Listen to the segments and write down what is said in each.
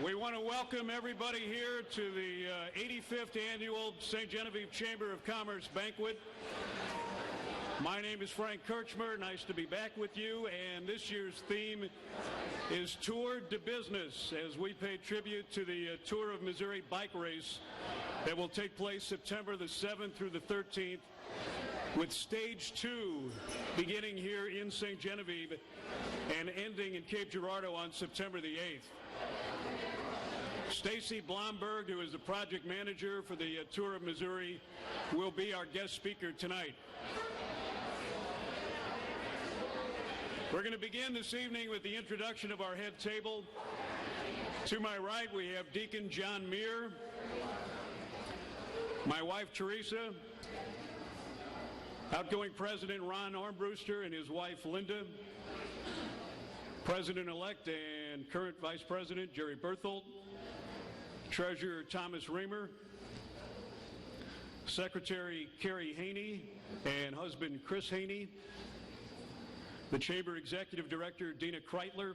We want to welcome everybody here to the 85th Annual St. Genevieve Chamber of Commerce Banquet. My name is Frank Kirchmer. Nice to be back with you. And this year's theme is Tour de Business, as we pay tribute to the Tour of Missouri bike race that will take place September the 7th through the 13th, with Stage 2 beginning here in St. Genevieve and ending in Cape Girardeau on September the 8th. Stacy Blomberg, who is the project manager for the Tour of Missouri, will be our guest speaker tonight. We're going to begin this evening with the introduction of our head table. To my right, we have Deacon John Meir, my wife Teresa, outgoing President Ron Armbruster and his wife Linda, President-elect and current Vice President Jerry Berthold, Treasurer Thomas Reamer, Secretary Carrie Haney and husband Chris Haney, the Chamber Executive Director Dina Kreitler,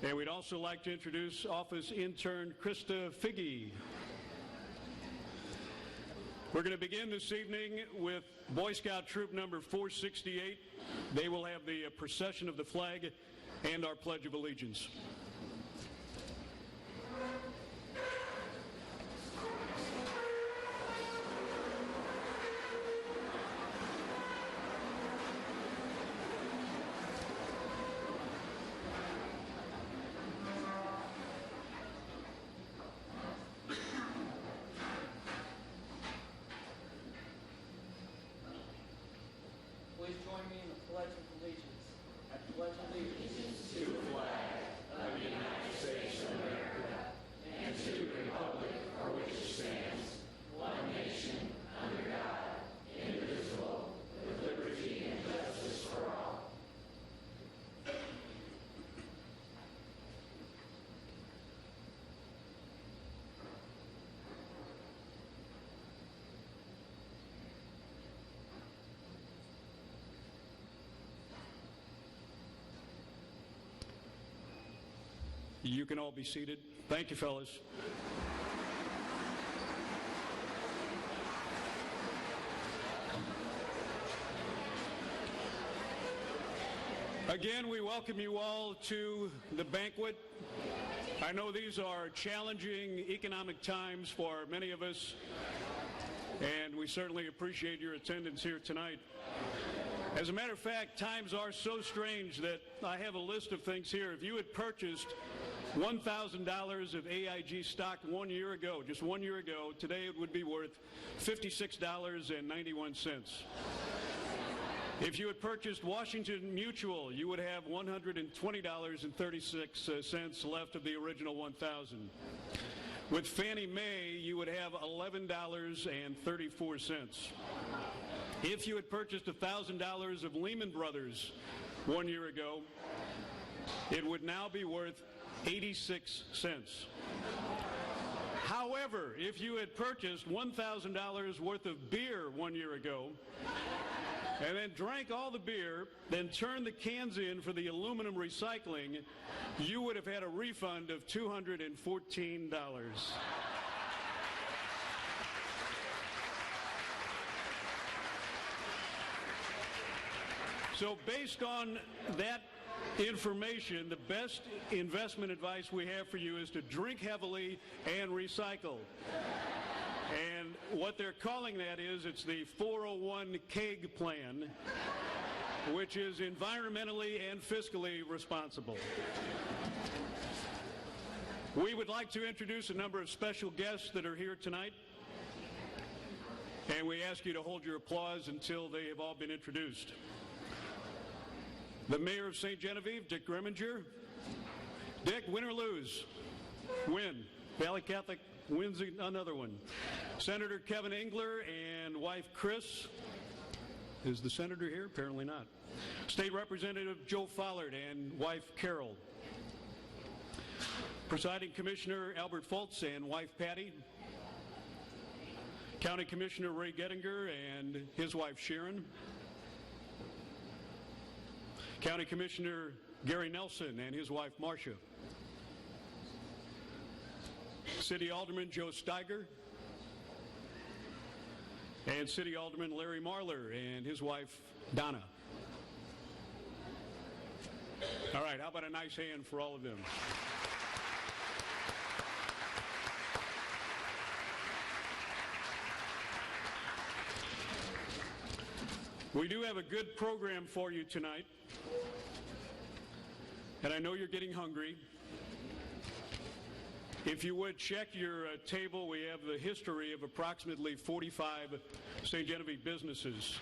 and we'd also like to introduce Office Intern Krista Figge. We're going to begin this evening with Boy Scout Troop number 468. They will have the procession of the flag and our Pledge of Allegiance. Please join me in the Pledge of Allegiance. I pledge allegiance to the flag of the United States of America and to the republic for which it stands, one nation, under God, indivisible, with liberty and justice for all. You can all be seated. Thank you, fellas. Again, we welcome you all to the banquet. I know these are challenging economic times for many of us, and we certainly appreciate your attendance here tonight. As a matter of fact, times are so strange that I have a list of things here. If you had purchased $1,000 of AIG stock 1 year ago, just 1 year ago, today it would be worth $56.91. If you had purchased Washington Mutual, you would have $120.36 left of the original $1,000. With Fannie Mae, you would have $11.34. If you had purchased $1,000 of Lehman Brothers 1 year ago, it would now be worth 86 cents. However, if you had purchased $1,000 worth of beer 1 year ago and then drank all the beer, then turned the cans in for the aluminum recycling, you would have had a refund of $214. So based on that information, the best investment advice we have for you is to drink heavily and recycle. And what they're calling that is, it's the 401 KEG plan, which is environmentally and fiscally responsible. We would like to introduce a number of special guests that are here tonight, and we ask you to hold your applause until they have all been introduced. The Mayor of St. Genevieve, Dick Grimminger. Dick, win or lose? Win. Valley Catholic wins another one. Senator Kevin Engler and wife Chris. Is the senator here? Apparently not. State Representative Joe Follard and wife Carol. Presiding Commissioner Albert Fultz and wife Patty. County Commissioner Ray Gettinger and his wife Sharon. County Commissioner Gary Nelson and his wife Marcia. City Alderman Joe Steiger, and City Alderman Larry Marler and his wife, Donna. All right, how about a nice hand for all of them? We do have a good program for you tonight, and I know you're getting hungry. If you would, check your table. We have the history of approximately 45 St. Genevieve businesses.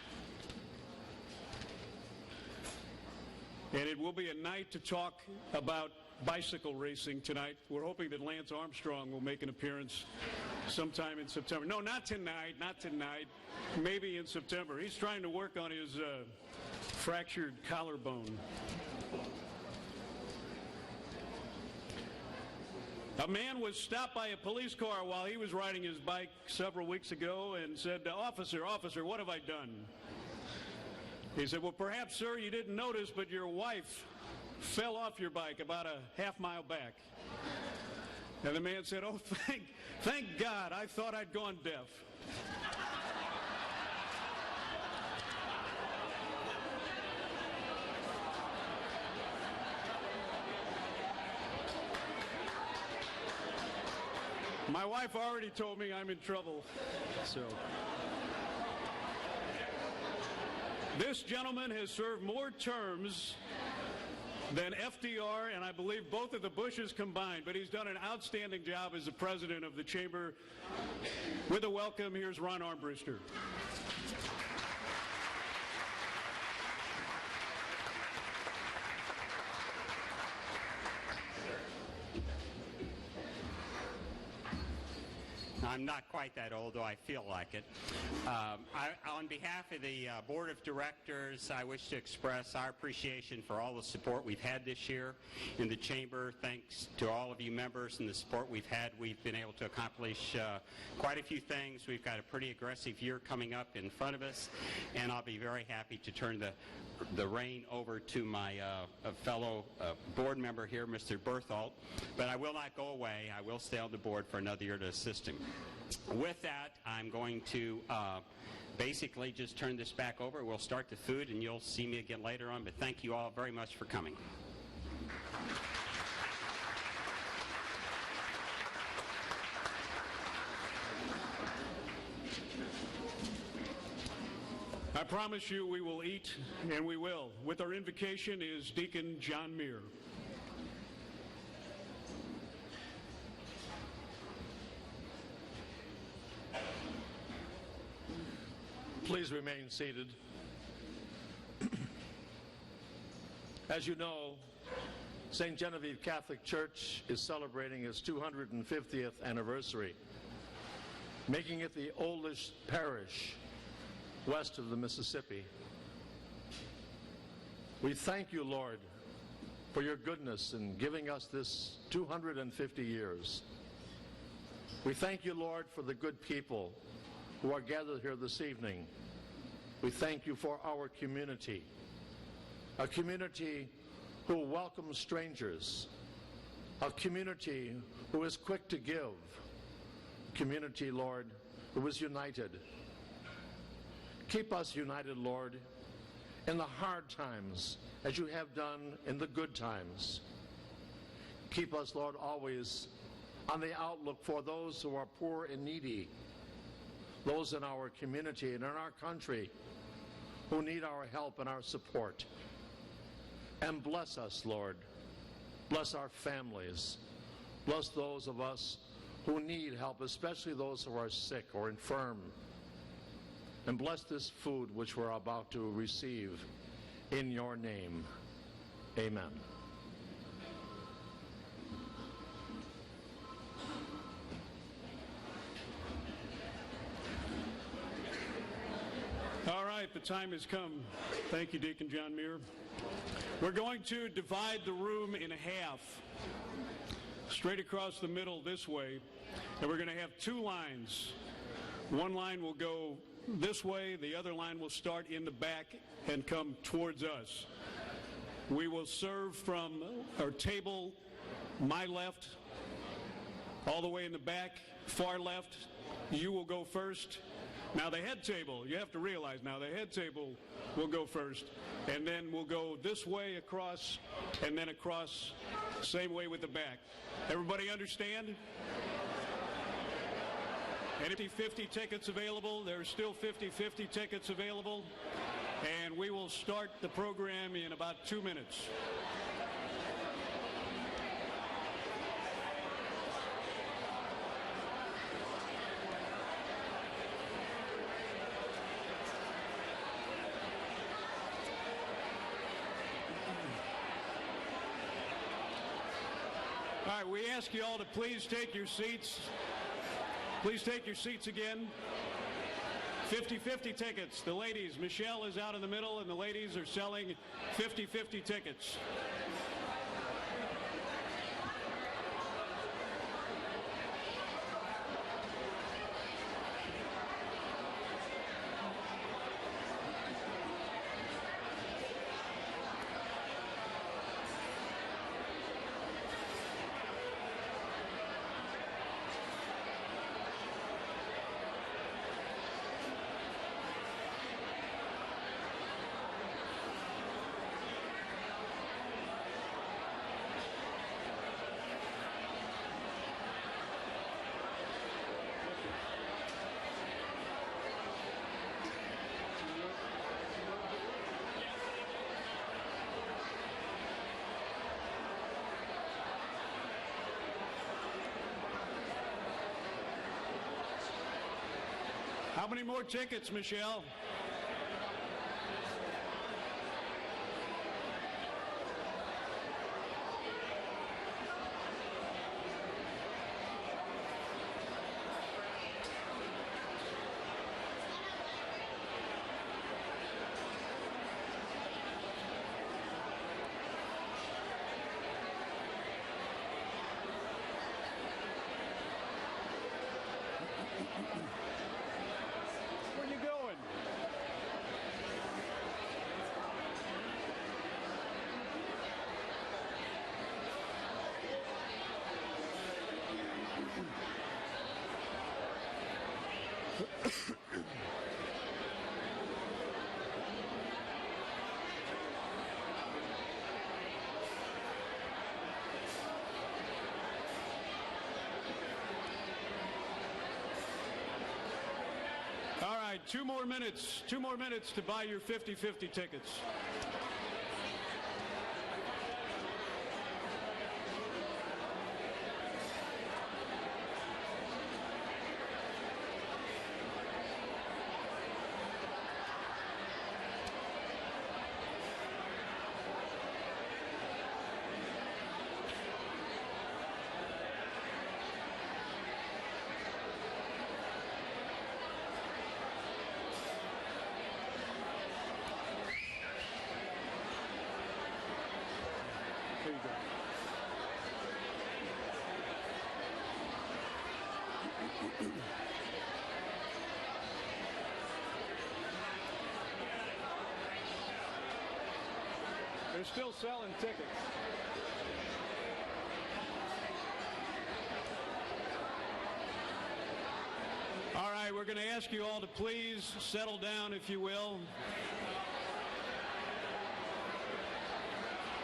And it will be a night to talk about bicycle racing tonight. We're hoping that Lance Armstrong will make an appearance sometime in September. No, not tonight, not tonight. Maybe in September. He's trying to work on his fractured collarbone. A man was stopped by a police car while he was riding his bike several weeks ago and said, officer, what have I done? He said, well, perhaps, sir, you didn't notice, but your wife fell off your bike about a half-mile back. And the man said, oh, thank God, I thought I'd gone deaf. My wife already told me I'm in trouble, so. This gentleman has served more terms than FDR and I believe both of the Bushes combined, but he's done an outstanding job as the president of the chamber. With a welcome, here's Ron Armbruster. I'm not quite that old, though I feel like it. On behalf of the Board of Directors, I wish to express our appreciation for all the support we've had this year in the Chamber. Thanks to all of you members and the support we've had, we've been able to accomplish quite a few things. We've got a pretty aggressive year coming up in front of us, and I'll be very happy to turn the reign over to my fellow board member here, Mr. Berthold. But I will not go away. I will stay on the board for another year to assist him. With that, I'm going to basically just turn this back over. We'll start the food, and you'll see me again later on. But thank you all very much for coming. I promise you we will eat, and we will. With our invocation is Deacon John Muir. Please remain seated. As you know, St. Genevieve Catholic Church is celebrating its 250th anniversary, making it the oldest parish west of the Mississippi. We thank you, Lord, for your goodness in giving us this 250 years. We thank you, Lord, for the good people who are gathered here this evening. We thank you for our community, a community who welcomes strangers, a community who is quick to give, a community, Lord, who is united. Keep us united, Lord, in the hard times as you have done in the good times. Keep us, Lord, always on the outlook for those who are poor and needy, those in our community and in our country who need our help and our support. And bless us, Lord. Bless our families. Bless those of us who need help, especially those who are sick or infirm. And bless this food which we're about to receive in your name. Amen. All right, the time has come. Thank you, Deacon John Muir. We're going to divide the room in half, straight across the middle this way, and we're going to have two lines. One line will go this way, the other line will start in the back and come towards us. We will serve from our table, my left, all the way in the back, far left, you will go first. Now the head table, you have to realize now, the head table will go first, and then we'll go this way across, and then across, same way with the back. Everybody understand? And 50-50 tickets available. There's still 50-50 tickets available, and we will start the program in about 2 minutes. All right, we ask you all to please take your seats. Please take your seats again. 50-50 tickets. The ladies, Michelle is out in the middle, and the ladies are selling 50-50 tickets. How many more tickets, Michelle? Where you going? All right, 2 more minutes. 2 more minutes to buy your 50-50 tickets. There you go. They're still selling tickets. All right, we're going to ask you all to please settle down, if you will.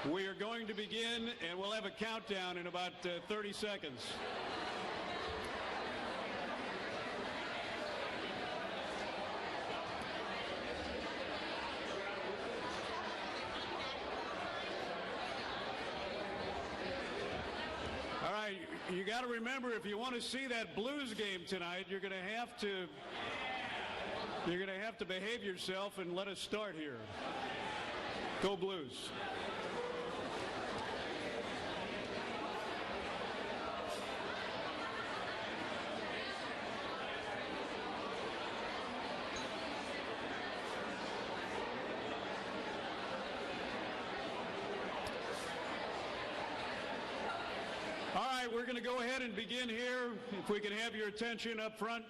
We are going to begin, and we'll have a countdown in about 30 seconds. All right, you got to remember, if you want to see that Blues game tonight, you're going to have to behave yourself and let us start here. Go Blues. All right, we're going to go ahead and begin here. If we can have your attention up front.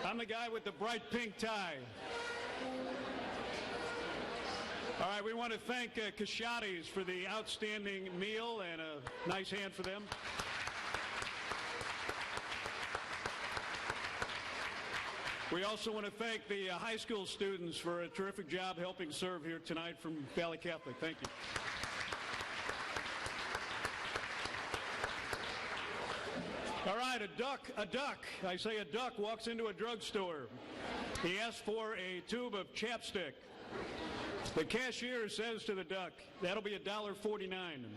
I'm the guy with the bright pink tie. All right, we want to thank Kashatis for the outstanding meal, and a nice hand for them. We also want to thank the high school students for a terrific job helping serve here tonight from Valley Catholic. Thank you. All right, a duck, I say a duck walks into a drugstore. He asks for a tube of chapstick. The cashier says to the duck, "That'll be $1.49.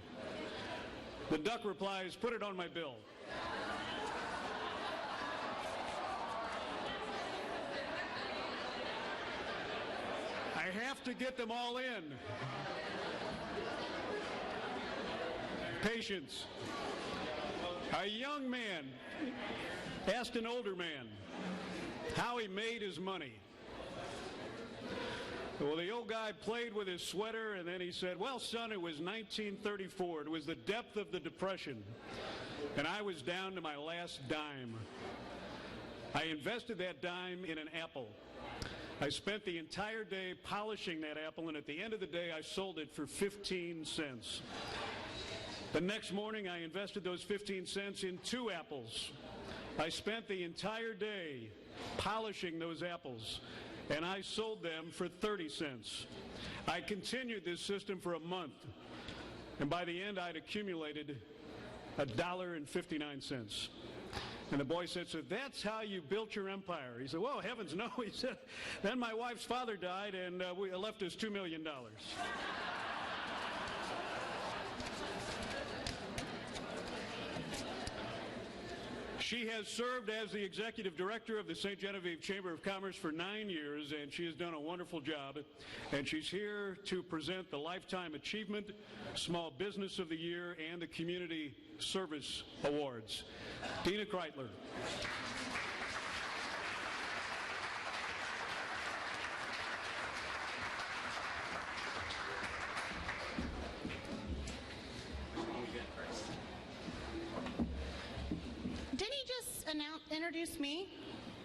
The duck replies, "Put it on my bill." I have to get them all in. Patience. A young man asked an older man how he made his money. Well, the old guy played with his sweater, and then he said, "Well, son, it was 1934. It was the depth of the Depression, and I was down to my last dime. I invested that dime in an apple. I spent the entire day polishing that apple, and at the end of the day, I sold it for 15 cents. The next morning, I invested those 15 cents in 2 apples. I spent the entire day polishing those apples, and I sold them for 30 cents. I continued this system for a month, and by the end, I'd accumulated $1.59. And the boy said, "So that's how you built your empire?" He said, "Well, heavens no." He said, "Then my wife's father died, and we left us $2 million. She has served as the executive director of the St. Genevieve Chamber of Commerce for 9 years, and she has done a wonderful job. And she's here to present the Lifetime Achievement, Small Business of the Year, and the Community Service Awards. Dina Kreitler. Introduce me,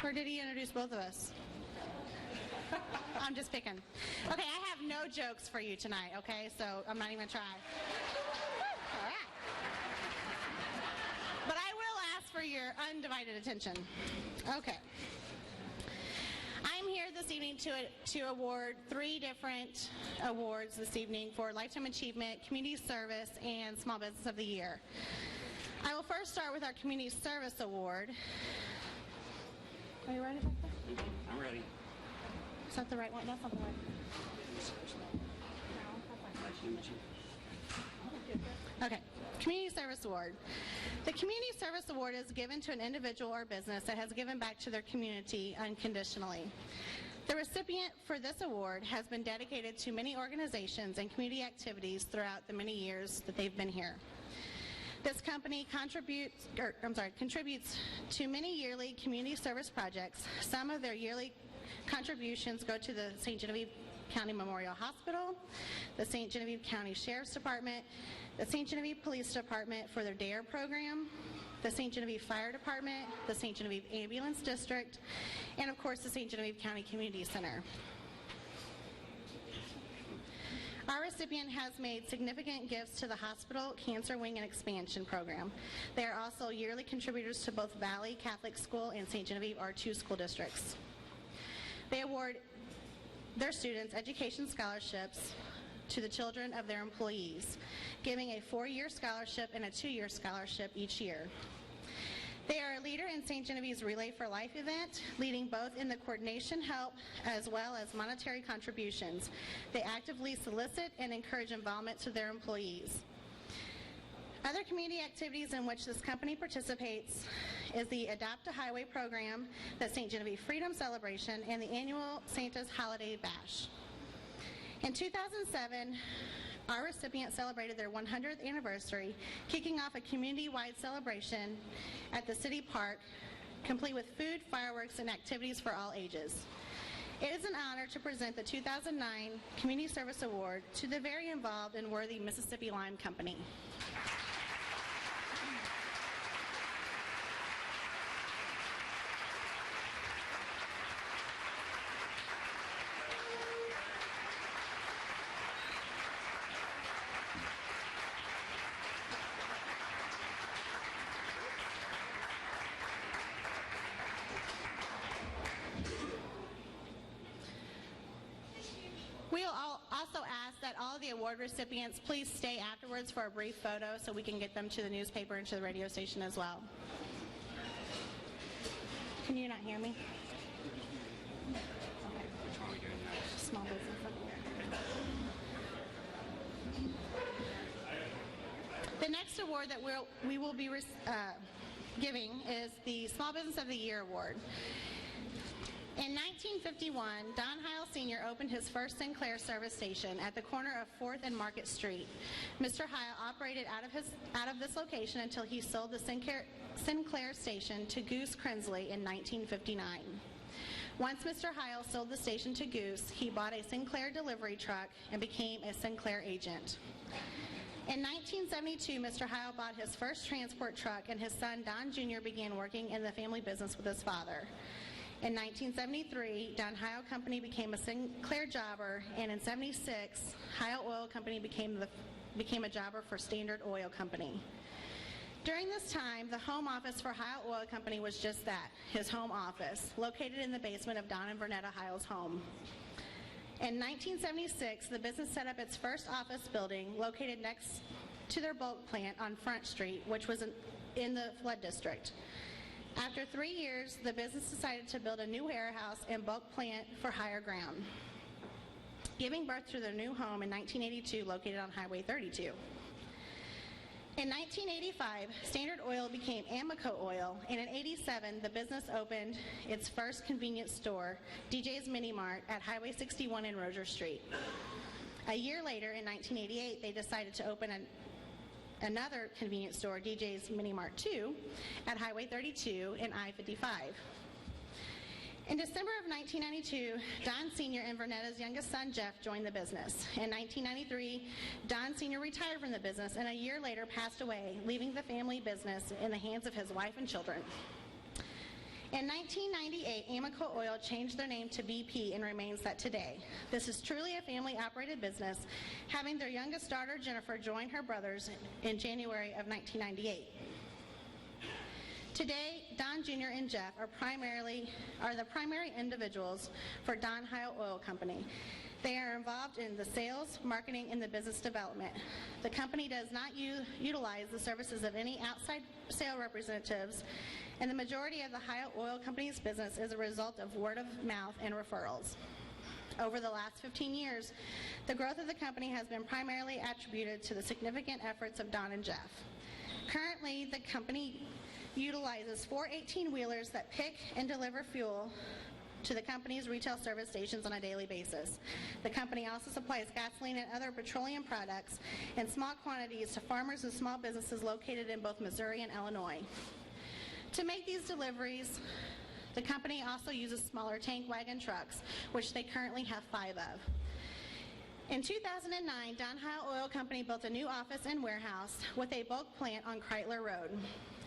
or did he introduce both of us? I'm just picking. Okay, I have no jokes for you tonight, okay? So I'm not even going to try. All right. But I will ask for your undivided attention. Okay. I'm here this evening to award 3 different awards this evening for Lifetime Achievement, Community Service, and Small Business of the Year. I will first start with our Community Service Award. Are you ready? I'm ready. Is that the right one? That's not the right one. Okay. Community Service Award. The Community Service Award is given to an individual or business that has given back to their community unconditionally. The recipient for this award has been dedicated to many organizations and community activities throughout the many years that they've been here. This company contributes to many yearly community service projects. Some of their yearly contributions go to the St. Genevieve County Memorial Hospital, the St. Genevieve County Sheriff's Department, the St. Genevieve Police Department for their DARE program, the St. Genevieve Fire Department, the St. Genevieve Ambulance District, and of course the St. Genevieve County Community Center. Our recipient has made significant gifts to the hospital, Cancer Wing, and Expansion program. They are also yearly contributors to both Valley Catholic School and St. Genevieve, our 2 school districts. They award their students education scholarships to the children of their employees, giving a 4-year scholarship and a 2-year scholarship each year. They are a leader in St. Genevieve's Relay for Life event, leading both in the coordination help as well as monetary contributions. They actively solicit and encourage involvement to their employees. Other community activities in which this company participates is the Adopt a Highway program, the St. Genevieve Freedom Celebration, and the annual Santa's Holiday Bash. In 2007, our recipient celebrated their 100th anniversary, kicking off a community-wide celebration at the city park, complete with food, fireworks, and activities for all ages. It is an honor to present the 2009 Community Service Award to the very involved and worthy Mississippi Lime Company. We'll also ask that all of the award recipients please stay afterwards for a brief photo so we can get them to the newspaper and to the radio station as well. Can you not hear me? Which one are we doing next? Small business of the year. The next award that we will be giving is the Small Business of the Year Award. In 1951, Don Heil Sr. opened his first Sinclair service station at the corner of 4th and Market Street. Mr. Heil operated out of this location until he sold the Sinclair station to Goose Crensley in 1959. Once Mr. Heil sold the station to Goose, he bought a Sinclair delivery truck and became a Sinclair agent. In 1972, Mr. Heil bought his first transport truck, and his son, Don Jr., began working in the family business with his father. In 1973, Don Heil Company became a Sinclair jobber, and in 1976, Heil Oil Company became a jobber for Standard Oil Company. During this time, the home office for Heil Oil Company was just that, his home office, located in the basement of Don and Vernetta Heil's home. In 1976, the business set up its first office building located next to their bulk plant on Front Street, which was in the flood district. After 3 years, the business decided to build a new warehouse and bulk plant for higher ground, giving birth to their new home in 1982, located on Highway 32. In 1985, Standard Oil became Amoco Oil, and in 1987, the business opened its first convenience store, DJ's Mini Mart, at Highway 61 and Roger Street. A year later, in 1988, they decided to open another convenience store, DJ's Mini Mart 2, at Highway 32 and I-55. In December of 1992, Don Sr. and Vernetta's youngest son, Jeff, joined the business. In 1993, Don Sr. retired from the business and a year later passed away, leaving the family business in the hands of his wife and children. In 1998, Amoco Oil changed their name to BP and remains that today. This is truly a family-operated business, having their youngest daughter, Jennifer, join her brothers in January of 1998. Today, Don Jr. and Jeff are the primary individuals for Don Heil Oil Company. They are involved in the sales, marketing, and the business development. The company does not utilize the services of any outside sale representatives, and the majority of the Heil Oil Company's business is a result of word of mouth and referrals. Over the last 15 years, the growth of the company has been primarily attributed to the significant efforts of Don and Jeff. Currently, the company utilizes 4 18-wheelers that pick and deliver fuel to the company's retail service stations on a daily basis. The company also supplies gasoline and other petroleum products in small quantities to farmers and small businesses located in both Missouri and Illinois. To make these deliveries, the company also uses smaller tank wagon trucks, which they currently have 5 of. In 2009, Don Heil Oil Company built a new office and warehouse with a bulk plant on Kreitler Road.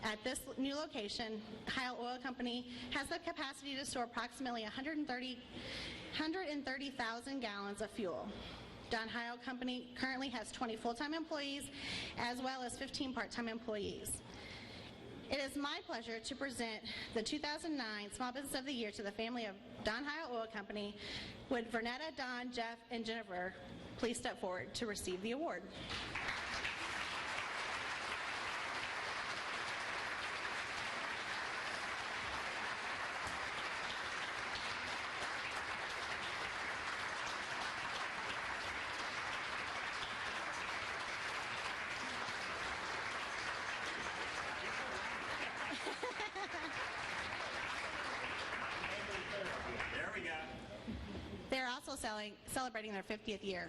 At this new location, Heil Oil Company has the capacity to store approximately 130,000 gallons of fuel. Don Heil Company currently has 20 full-time employees as well as 15 part-time employees. It is my pleasure to present the 2009 Small Business of the Year to the family of Don Heil Oil Company. Would Vernetta, Don, Jeff, and Jennifer please step forward to receive the award? There we go. They're also celebrating their 50th year.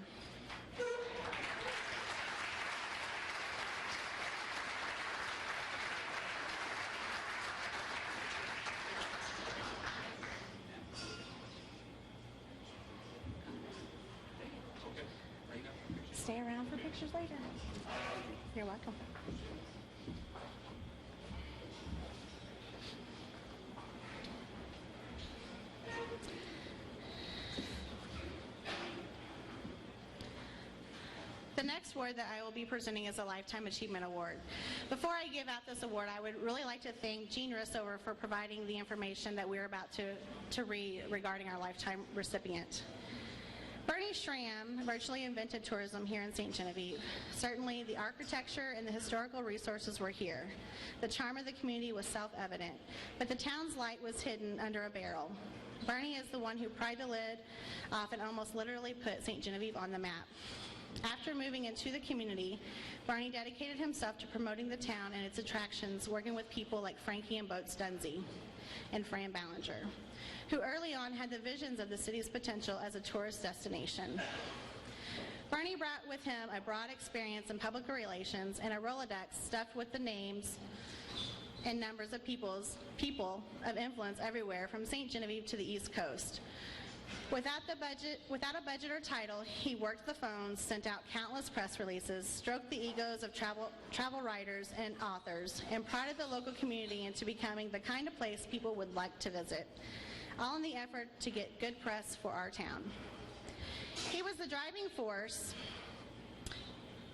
Stay around for pictures later. You're welcome. The next award that I will be presenting is a Lifetime Achievement Award. Before I give out this award, I would really like to thank Jean Rissover for providing the information that we're about to read regarding our lifetime recipient. Bernie Schramm virtually invented tourism here in St. Genevieve. Certainly, the architecture and the historical resources were here. The charm of the community was self-evident, but the town's light was hidden under a barrel. Bernie is the one who pried the lid off and almost literally put St. Genevieve on the map. After moving into the community, Barney dedicated himself to promoting the town and its attractions, working with people like Frankie and Boats Dunsey and Fran Ballinger, who early on had the visions of the city's potential as a tourist destination. Barney brought with him a broad experience in public relations and a Rolodex stuffed with the names and numbers of people of influence everywhere from St. Genevieve to the East Coast. Without a budget or title, he worked the phones, sent out countless press releases, stroked the egos of travel writers and authors, and prodded the local community into becoming the kind of place people would like to visit, all in the effort to get good press for our town. He was the driving force,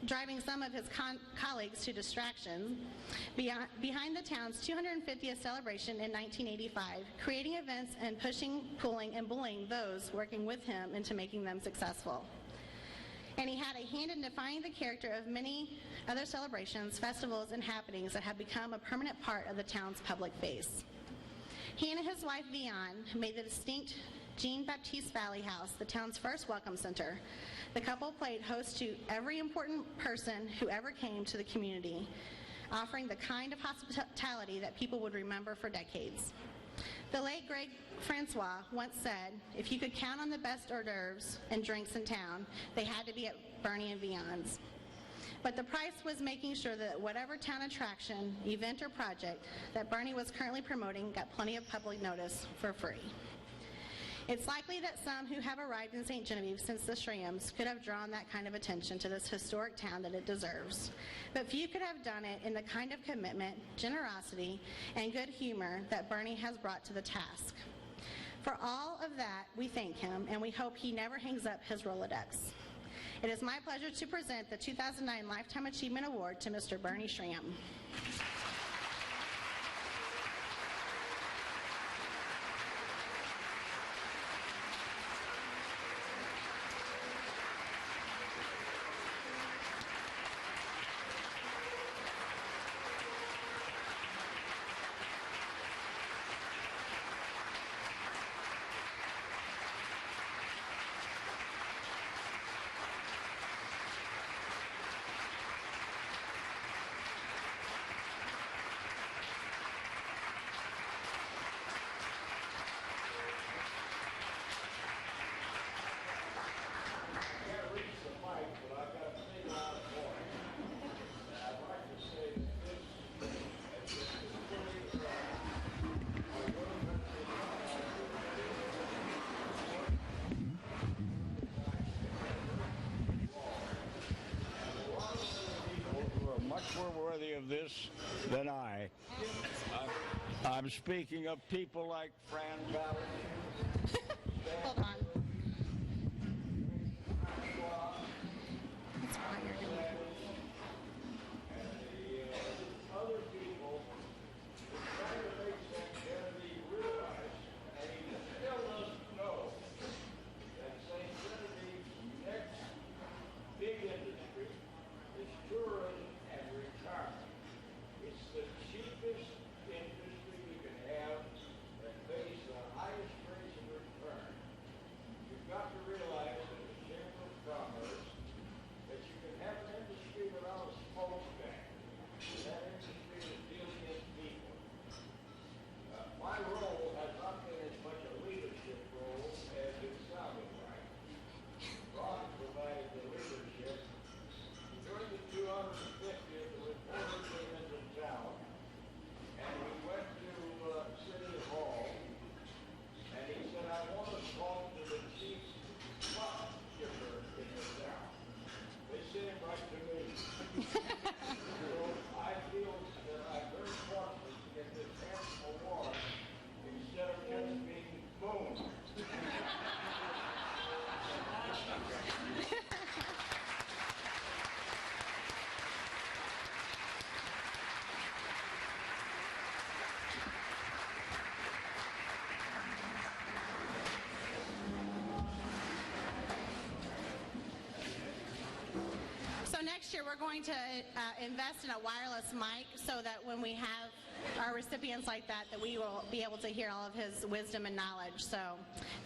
driving some of his colleagues to distraction behind the town's 250th celebration in 1985, creating events and pushing, pulling, and bullying those working with him into making them successful. And he had a hand in defining the character of many other celebrations, festivals, and happenings that have become a permanent part of the town's public face. He and his wife, Vian, made the distinct Jean-Baptiste Valley House the town's first welcome center. The couple played host to every important person who ever came to the community, offering the kind of hospitality that people would remember for decades. The late Greg Francois once said, if you could count on the best hors d'oeuvres and drinks in town, they had to be at Bernie and Vian's. But the price was making sure that whatever town attraction, event, or project that Bernie was currently promoting got plenty of public notice for free. It's likely that some who have arrived in St. Genevieve since the Shrams could have drawn that kind of attention to this historic town that it deserves. But few could have done it in the kind of commitment, generosity, and good humor that Bernie has brought to the task. For all of that, we thank him, and we hope he never hangs up his Rolodex. It is my pleasure to present the 2009 Lifetime Achievement Award to Mr. Bernie Schramm. More worthy of this than I. I'm speaking of people like Fran Ballinger. Hold on. That's why you're doing it. Other people who try to make St. Genevieve realize, and he still doesn't know, that St. Genevieve's next big industry is tourism and retirement. It's the cheapest industry you can have that pays the highest rates of return. year, we're going to invest in a wireless mic so that when we have our recipients like that we will be able to hear all of his wisdom and knowledge. So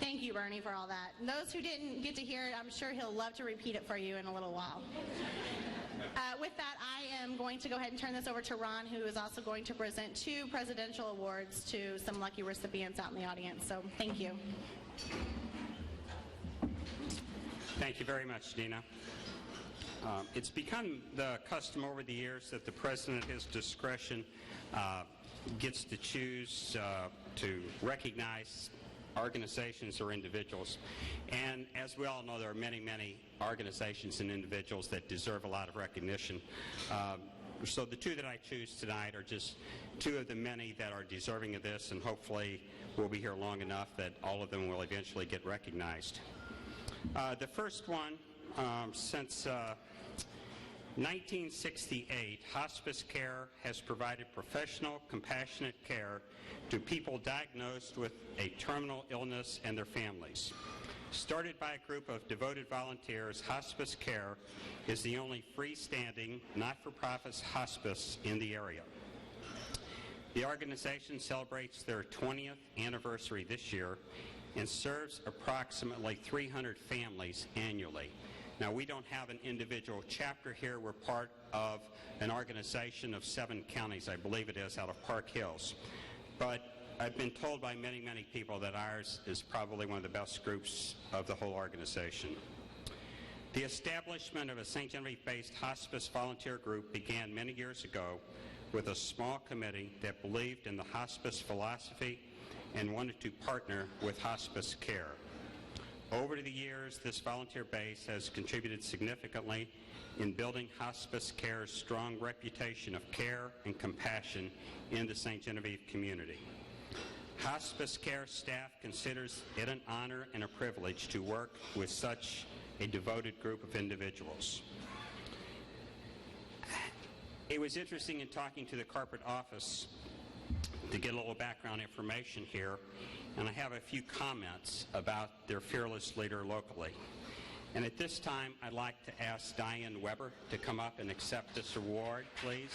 thank you, Bernie, for all that. And those who didn't get to hear it, I'm sure he'll love to repeat it for you in a little while. With that, I am going to go ahead and turn this over to Ron, who is also going to present 2 presidential awards to some lucky recipients out in the audience. So thank you. Thank you very much, Dina. It's become the custom over the years that the president, at his discretion, gets to choose to recognize organizations or individuals. And as we all know, there are many, many organizations and individuals that deserve a lot of recognition. So the 2 that I choose tonight are just 2 of the many that are deserving of this, and hopefully we'll be here long enough that all of them will eventually get recognized. The first one, since 1968, hospice care has provided professional, compassionate care to people diagnosed with a terminal illness and their families. Started by a group of devoted volunteers, hospice care is the only freestanding, not-for-profit hospice in the area. The organization celebrates their 20th anniversary this year and serves approximately 300 families annually. Now, we don't have an individual chapter here. We're part of an organization of 7 counties, I believe it is, out of Park Hills. But I've been told by many, many people that ours is probably one of the best groups of the whole organization. The establishment of a St. Genevieve-based hospice volunteer group began many years ago with a small committee that believed in the hospice philosophy and wanted to partner with hospice care. Over the years, this volunteer base has contributed significantly in building hospice care's strong reputation of care and compassion in the St. Genevieve community. Hospice care staff considers it an honor and a privilege to work with such a devoted group of individuals. It was interesting in talking to the corporate office to get a little background information here, and I have a few comments about their fearless leader locally. And at this time, I'd like to ask Diane Weber to come up and accept this award, please.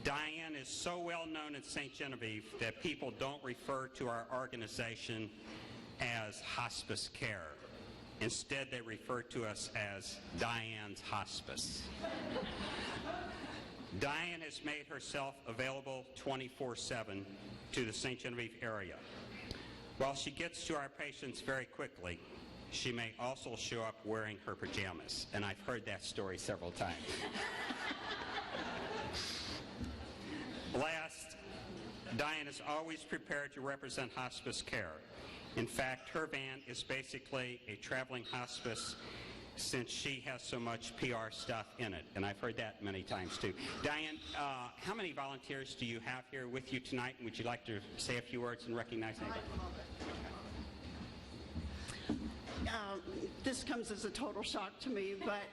Diane is so well known in St. Genevieve that people don't refer to our organization as hospice care. Instead, they refer to us as Diane's Hospice. Diane has made herself available 24/7 to the St. Genevieve area. While she gets to our patients very quickly, she may also show up wearing her pajamas, and I've heard that story several times. Last, Diane is always prepared to represent hospice care. In fact, her van is basically a traveling hospice since she has so much PR stuff in it, and I've heard that many times too. Diane, how many volunteers do you have here with you tonight, and would you like to say a few words and recognize anybody? This comes as a total shock to me, but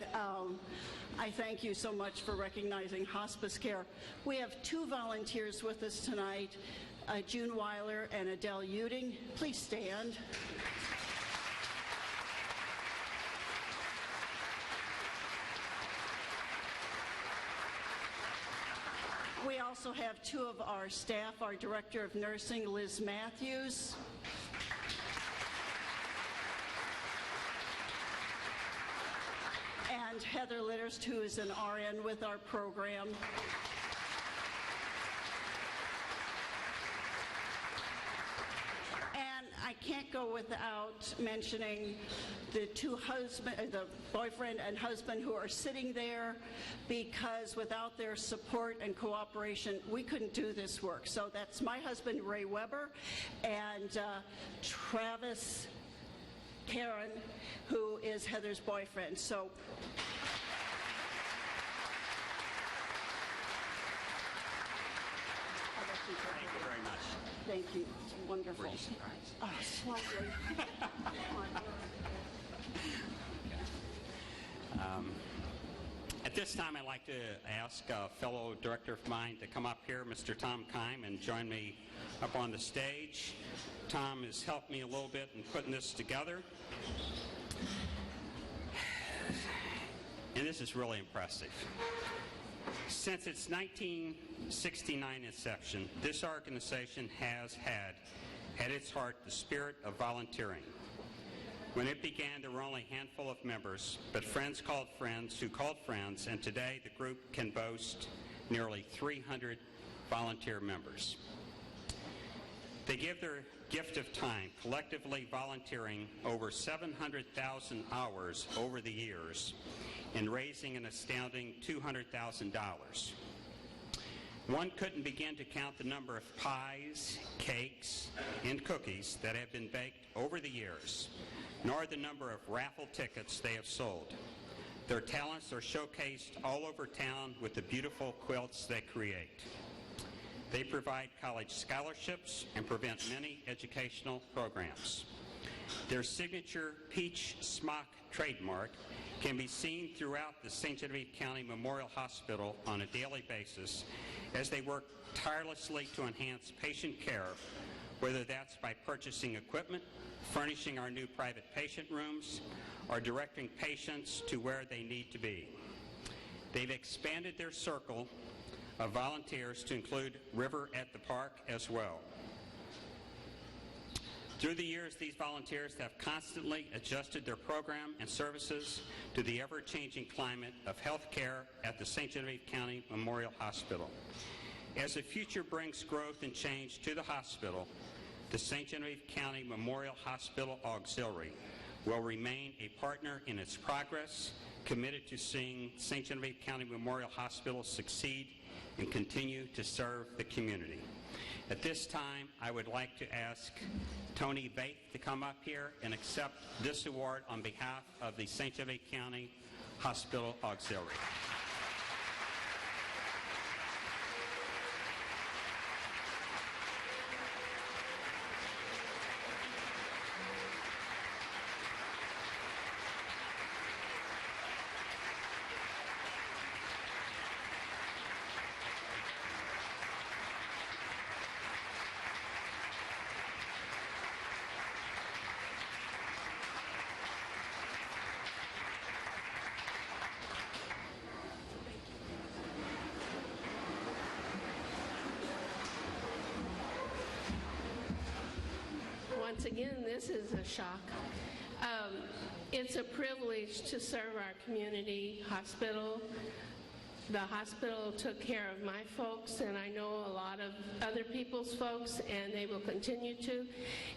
I thank you so much for recognizing hospice care. We have 2 volunteers with us tonight, June Weiler and Adele Uding. Please stand. We also have 2 of our staff, our Director of Nursing, Liz Matthews, and Heather Litterst, who is an RN with our program. And I can't go without mentioning the the boyfriend and husband who are sitting there, because without their support and cooperation, we couldn't do this work. So that's my husband, Ray Weber, and Travis Karen, who is Heather's boyfriend. So Thank you very much. thank you. It's wonderful. Were you surprised? Oh, slightly. At this time, I'd like to ask a fellow director of mine to come up here, Mr. Tom Keim, and join me up on the stage. Tom has helped me a little bit in putting this together. And this is really impressive. Since its 1969 inception, this organization has had at its heart the spirit of volunteering. When it began, there were only a handful of members, but friends called friends who called friends, and today the group can boast nearly 300 volunteer members. They give their gift of time, collectively volunteering over 700,000 hours over the years and raising an astounding $200,000. One couldn't begin to count the number of pies, cakes, and cookies that have been baked over the years, nor the number of raffle tickets they have sold. Their talents are showcased all over town with the beautiful quilts they create. They provide college scholarships and prevent many educational programs. Their signature peach smock trademark can be seen throughout the St. Genevieve County Memorial Hospital on a daily basis as they work tirelessly to enhance patient care, whether that's by purchasing equipment, furnishing our new private patient rooms, or directing patients to where they need to be. They've expanded their circle of volunteers to include River at the Park as well. Through the years, these volunteers have constantly adjusted their program and services to the ever-changing climate of health care at the St. Genevieve County Memorial Hospital. As the future brings growth and change to the hospital, the St. Genevieve County Memorial Hospital Auxiliary will remain a partner in its progress, committed to seeing St. Genevieve County Memorial Hospital succeed and continue to serve the community. At this time, I would like to ask Tony Vaith to come up here and accept this award on behalf of the St. Genevieve County Hospital Auxiliary. Once again, this is a shock. It's a privilege to serve our community hospital. The hospital took care of my folks, and I know a lot of other people's folks, and they will continue to.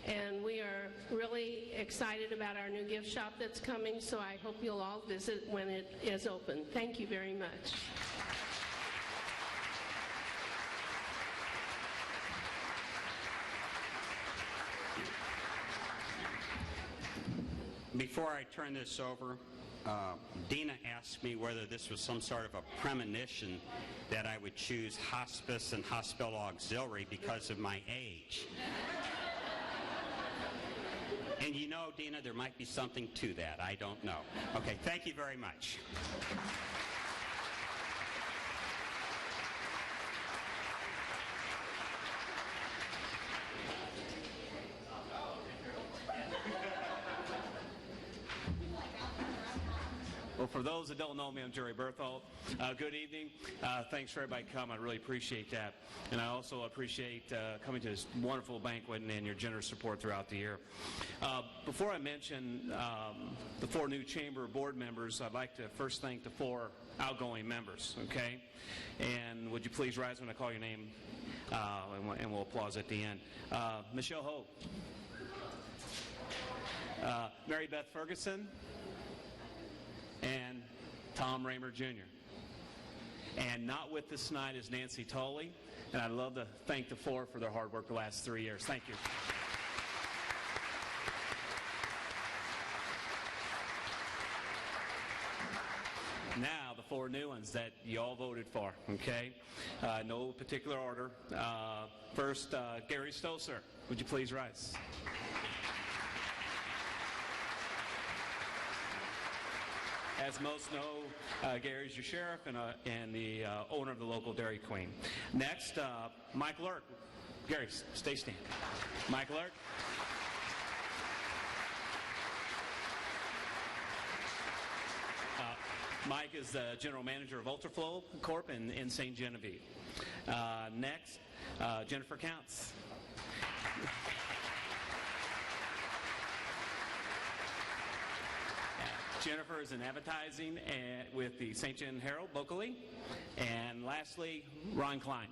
And we are really excited about our new gift shop that's coming, so I hope you'll all visit when it is open. Thank you very much. Before I turn this over, Dina asked me whether this was some sort of a premonition that I would choose hospice and hospital auxiliary because of my age. And you know, Dina, there might be something to that. I don't know. Okay, thank you very much. Well, for those that don't know me, I'm Jerry Berthold. Good evening. Thanks for everybody coming. I really appreciate that. And I also appreciate coming to this wonderful banquet and your generous support throughout the year. Before I mention the 4 new chamber board members, I'd like to first thank the 4 outgoing members, okay? And would you please rise when I call your name, and we'll applause at the end. Michelle Hope. Mary Beth Ferguson. And Tom Raymer Jr. And not with us tonight is Nancy Tolley, and I'd love to thank the 4 for their hard work the last 3 years. Thank you. Now, the 4 new ones that you all voted for, okay? No particular order. First, Gary Stosser. Would you please rise? As most know, Gary's your sheriff and the owner of the local Dairy Queen. Next, Mike Lurk. Gary, stay standing. Mike Lurk. Mike is the general manager of Ultraflow Corp. in St. Genevieve. Next, Jennifer Counts. Jennifer is in advertising with the St. Gen Herald locally. And lastly, Ron Klein.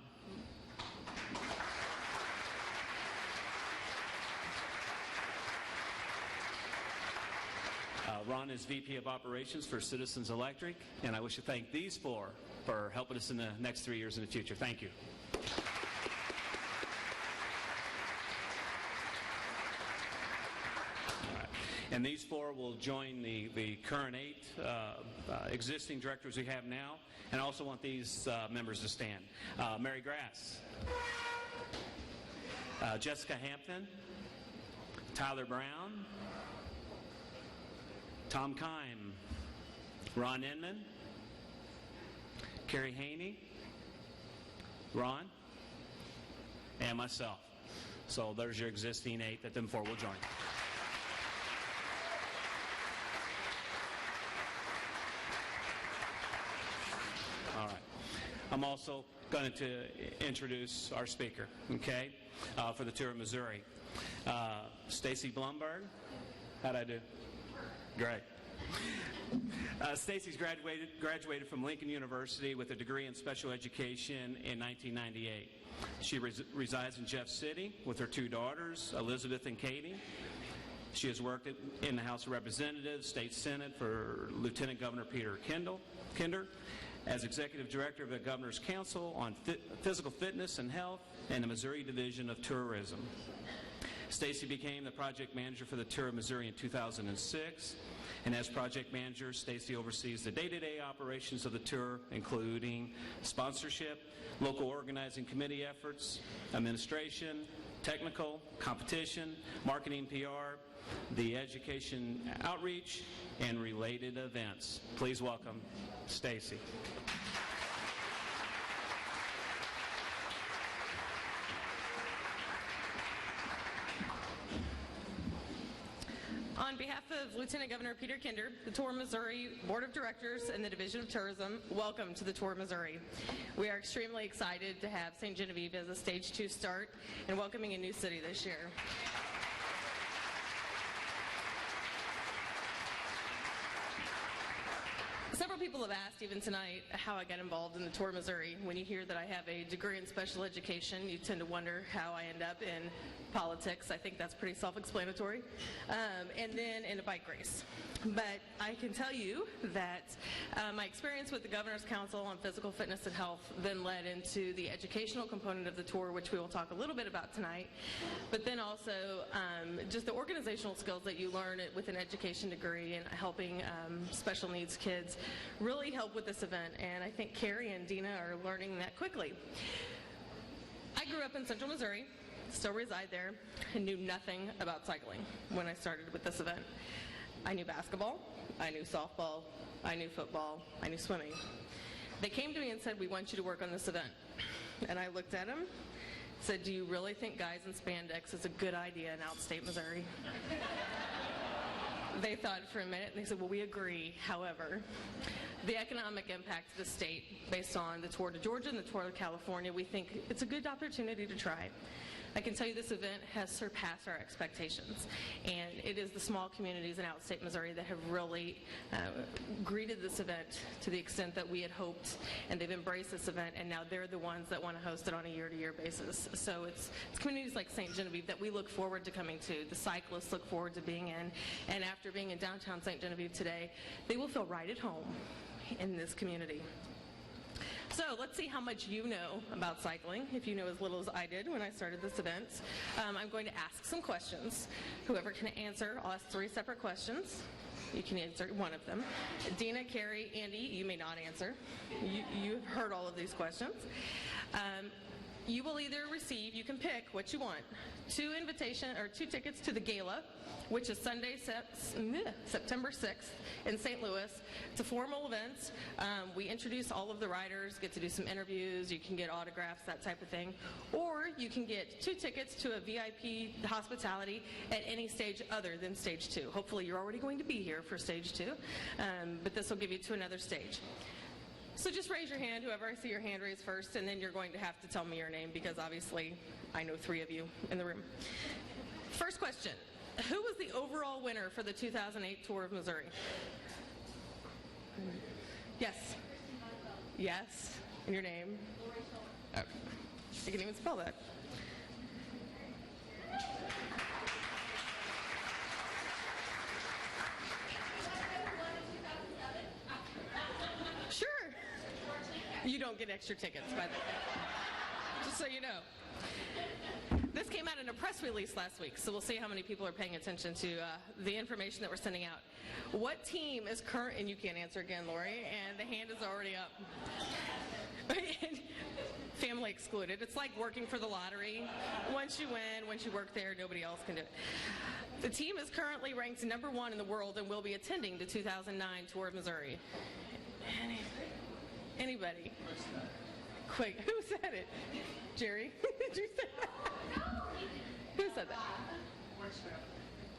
Ron is VP of Operations for Citizens Electric, and I wish to thank these four for helping us in the next 3 years in the future. Thank you. And these four will join the current 8 existing directors we have now. And I also want these members to stand. Mary Grass, Jessica Hampton, Tyler Brown, Tom Kime, Ron Inman, Carrie Haney, Ron, and myself. So there's your existing 8 that them 4 will join. All right. I'm also going to introduce our speaker, okay, for the tour of Missouri. Stacy Blumberg. How'd I do? Great. Stacy's graduated from Lincoln University with a degree in special education in 1998. She resides in Jeff City with her 2 daughters, Elizabeth and Katie. She has worked in the House of Representatives, State Senate for Lieutenant Governor Peter Kinder, as Executive Director of the Governor's Council on Physical Fitness and Health and the Missouri Division of Tourism. Stacy became the project manager for the Tour of Missouri in 2006, and as project manager, Stacy oversees the day-to-day operations of the tour, including sponsorship, local organizing committee efforts, administration, technical, competition, marketing, PR, the education outreach, and related events. Please welcome Stacy. On behalf of Lieutenant Governor Peter Kinder, the Tour of Missouri Board of Directors, and the Division of Tourism, welcome to the Tour of Missouri. We are extremely excited to have St. Genevieve as a Stage 2 start and welcoming a new city this year. Several people have asked, even tonight, how I got involved in the Tour of Missouri. When you hear that I have a degree in special education, you tend to wonder how I end up in politics. I think that's pretty self-explanatory. And then in a bike race. But I can tell you that my experience with the Governor's Council on Physical Fitness and Health then led into the educational component of the tour, which we will talk a little bit about tonight. But then also just the organizational skills that you learn with an education degree and helping special needs kids really help with this event. And I think Carrie and Dina are learning that quickly. I grew up in Central Missouri, still reside there, and knew nothing about cycling when I started with this event. I knew basketball, I knew softball, I knew football, I knew swimming. They came to me and said, "We want you to work on this event." And I looked at them, said, "Do you really think guys in spandex is a good idea in outstate Missouri?" They thought for a minute and they said, "Well, we agree. However, the economic impact to the state based on the Tour to Georgia and the Tour to California, we think it's a good opportunity to try." I can tell you this event has surpassed our expectations, and it is the small communities in outstate Missouri that have really greeted this event to the extent that we had hoped, and they've embraced this event, and now they're the ones that want to host it on a year-to-year basis. So it's communities like St. Genevieve that we look forward to coming to. The cyclists look forward to being in, and after being in downtown St. Genevieve today, they will feel right at home in this community. So let's see how much you know about cycling, if you know as little as I did when I started this event. I'm going to ask some questions. Whoever can answer, I'll ask 3 separate questions. You can answer one of them. Dina, Carrie, Andy, you may not answer. You've heard all of these questions. you will either receive, you can pick what you want, 2 tickets to the gala, which is Sunday, September 6th in St. Louis. It's a formal event. We introduce all of the riders, get to do some interviews, you can get autographs, that type of thing. Or you can get 2 tickets to a VIP hospitality at any stage other than stage 2. Hopefully you're already going to be here for stage 2, but this will give you to another stage. So just raise your hand, whoever I see your hand raised first, and then you're going to have to tell me your name because obviously I know 3 of you in the room. First question. Who was the overall winner for the 2008 Tour of Missouri? Yes. Yes. And your name? Oh. You can even spell that. Sure. You don't get extra tickets, by the way. Just so you know. This came out in a press release last week, so we'll see how many people are paying attention to the information that we're sending out. What team is current, and you can't answer again, Lori, and the hand is already up. Family excluded. It's like working for the lottery. Once you win, once you work there, nobody else can do it. The team is currently ranked number 1 in the world and will be attending the 2009 Tour of Missouri. Anybody? Quick. Who said it? Jerry? Did you say that? Who said that?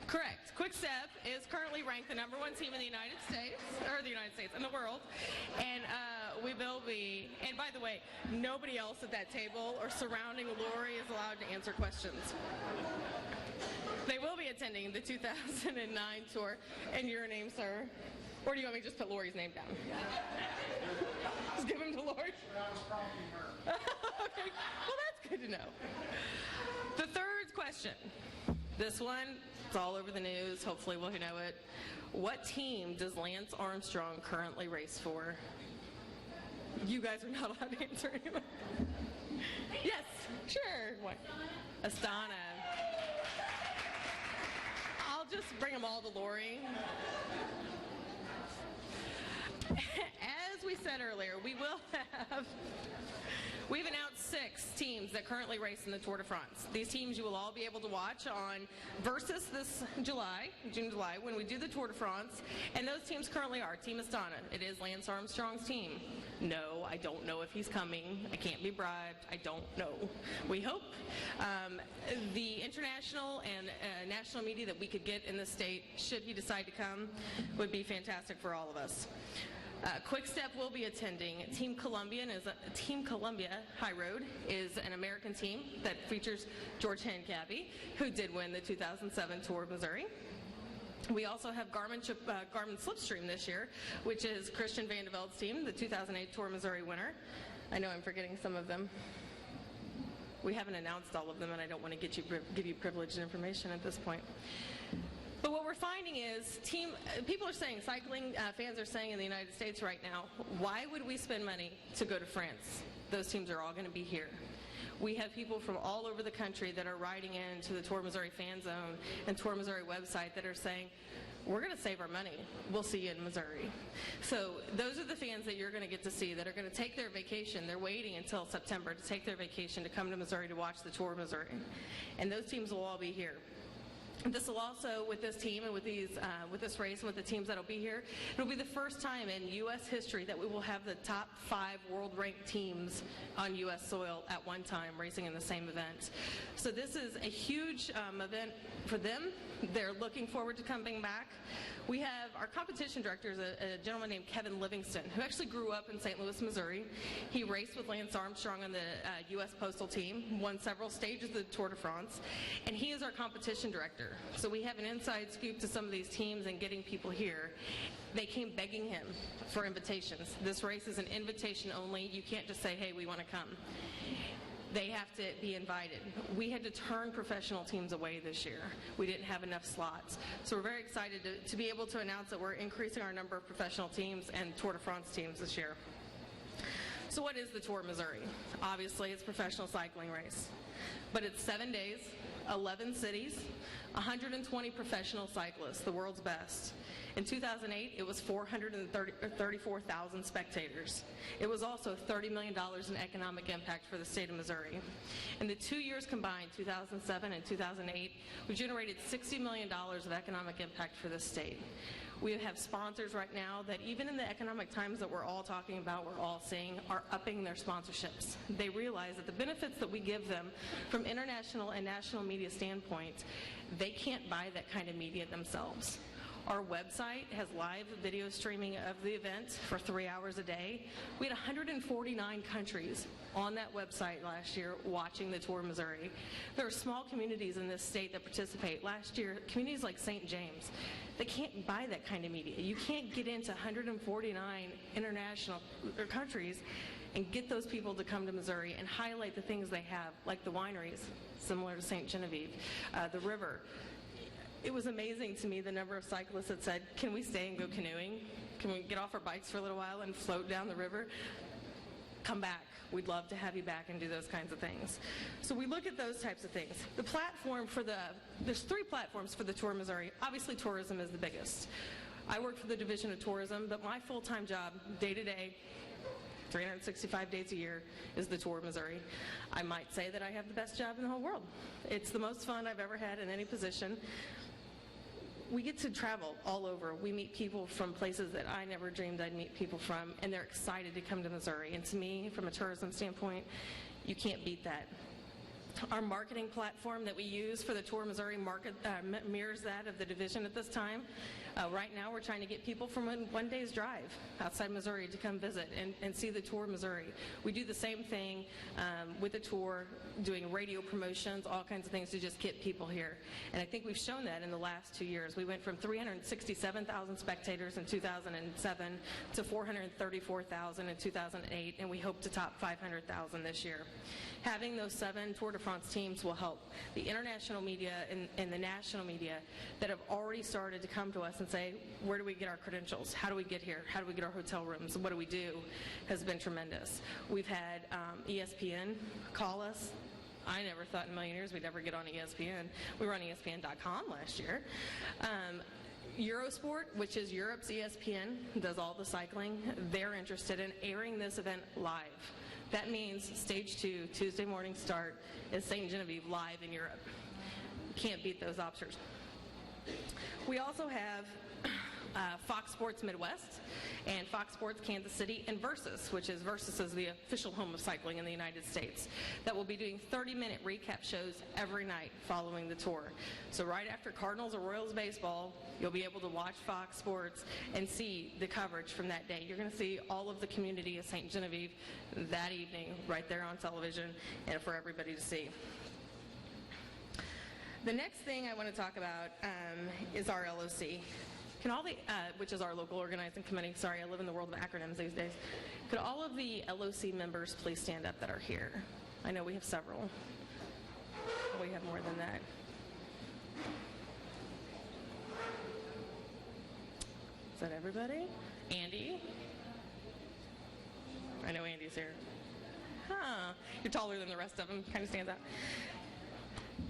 Correct. Quick Step is currently ranked the number 1 team in the United States, in the world. And we will be, and by the way, nobody else at that table or surrounding Lori is allowed to answer questions. They will be attending the 2009 tour. And your name, sir? Or do you want me to just put Lori's name down? Just give him to Lori? Okay. Well, that's good to know. The third question. This one, it's all over the news. Hopefully we'll know it. What team does Lance Armstrong currently race for? You guys are not allowed to answer anyway. Yes, sure. What? Astana. I'll just bring them all to Lori. As we said earlier, we've announced 6 teams that currently race in the Tour de France. These teams you will all be able to watch on Versus this June, July, when we do the Tour de France. And those teams currently are Team Astana. It is Lance Armstrong's team. No, I don't know if he's coming. I can't be bribed. I don't know. We hope. The international and national media that we could get in the state, should he decide to come, would be fantastic for all of us. Quick Step will be attending. Team Columbia High Road is an American team that features George Hincapie, who did win the 2007 Tour of Missouri. We also have Garmin Slipstream this year, which is Christian Van de Veld's team, the 2008 Tour of Missouri winner. I know I'm forgetting some of them. We haven't announced all of them, and I don't want to give you privileged information at this point. But what we're finding is people are saying, cycling fans are saying in the United States right now, why would we spend money to go to France? Those teams are all going to be here. We have people from all over the country that are writing into the Tour Missouri Fan Zone and Tour Missouri website that are saying, we're going to save our money. We'll see you in Missouri. So those are the fans that you're going to get to see that are going to take their vacation. They're waiting until September to take their vacation to come to Missouri to watch the Tour of Missouri. And those teams will all be here. This will also, with this team and with this race and with the teams that will be here, it will be the first time in U.S. history that we will have the top 5 world-ranked teams on U.S. soil at one time racing in the same event. So this is a huge event for them. They're looking forward to coming back. We have our competition director is a gentleman named Kevin Livingston, who actually grew up in St. Louis, Missouri. He raced with Lance Armstrong on the U.S. Postal team, won several stages of the Tour de France, and he is our competition director. So we have an inside scoop to some of these teams and getting people here. They came begging him for invitations. This race is an invitation only. You can't just say, hey, we want to come. They have to be invited. We had to turn professional teams away this year. We didn't have enough slots. So we're very excited to be able to announce that we're increasing our number of professional teams and Tour de France teams this year. So what is the Tour of Missouri? Obviously, it's a professional cycling race. But it's 7 days, 11 cities, 120 professional cyclists, the world's best. In 2008, it was 434,000 spectators. It was also $30 million in economic impact for the state of Missouri. In the 2 years combined, 2007 and 2008, we generated $60 million of economic impact for the state. We have sponsors right now that even in the economic times that we're all talking about, we're all seeing, are upping their sponsorships. They realize that the benefits that we give them from international and national media standpoint, they can't buy that kind of media themselves. Our website has live video streaming of the event for 3 hours a day. We had 149 countries on that website last year watching the Tour of Missouri. There are small communities in this state that participate. Last year, communities like St. James, they can't buy that kind of media. You can't get into 149 international countries and get those people to come to Missouri and highlight the things they have, like the wineries, similar to St. Genevieve, the river. It was amazing to me the number of cyclists that said, can we stay and go canoeing? Can we get off our bikes for a little while and float down the river? Come back. We'd love to have you back and do those kinds of things. So we look at those types of things. The platform for there's 3 platforms for the Tour of Missouri. Obviously, tourism is the biggest. I work for the Division of Tourism, but my full-time job, day to day, 365 days a year, is the Tour of Missouri. I might say that I have the best job in the whole world. It's the most fun I've ever had in any position. We get to travel all over. We meet people from places that I never dreamed I'd meet people from, and they're excited to come to Missouri. And to me, from a tourism standpoint, you can't beat that. Our marketing platform that we use for the Tour of Missouri mirrors that of the division at this time. Right now, we're trying to get people from one day's drive outside Missouri to come visit and see the Tour of Missouri. We do the same thing with the tour, doing radio promotions, all kinds of things to just get people here. And I think we've shown that in the last 2 years. We went from 367,000 spectators in 2007 to 434,000 in 2008, and we hope to top 500,000 this year. Having those 7 Tour de France teams will help the international media and the national media that have already started to come to us and say, where do we get our credentials? How do we get here? How do we get our hotel rooms? What do we do? Has been tremendous. We've had ESPN call us. I never thought in a million years we'd ever get on ESPN. We were on ESPN.com last year. Eurosport, which is Europe's ESPN, does all the cycling. They're interested in airing this event live. That means stage 2, Tuesday morning start, is St. Genevieve live in Europe. Can't beat those options. We also have Fox Sports Midwest and Fox Sports Kansas City and Versus, which is the official home of cycling in the United States, that will be doing 30-minute recap shows every night following the tour. So right after Cardinals or Royals baseball, you'll be able to watch Fox Sports and see the coverage from that day. You're going to see all of the community of St. Genevieve that evening right there on television and for everybody to see. The next thing I want to talk about is our LOC. Can all the, which is our local organizing committee. Sorry, I live in the world of acronyms these days. Could all of the LOC members please stand up that are here? I know we have several. We have more than that. Is that everybody? Andy? I know Andy's here. Huh. You're taller than the rest of them. Kind of stands out.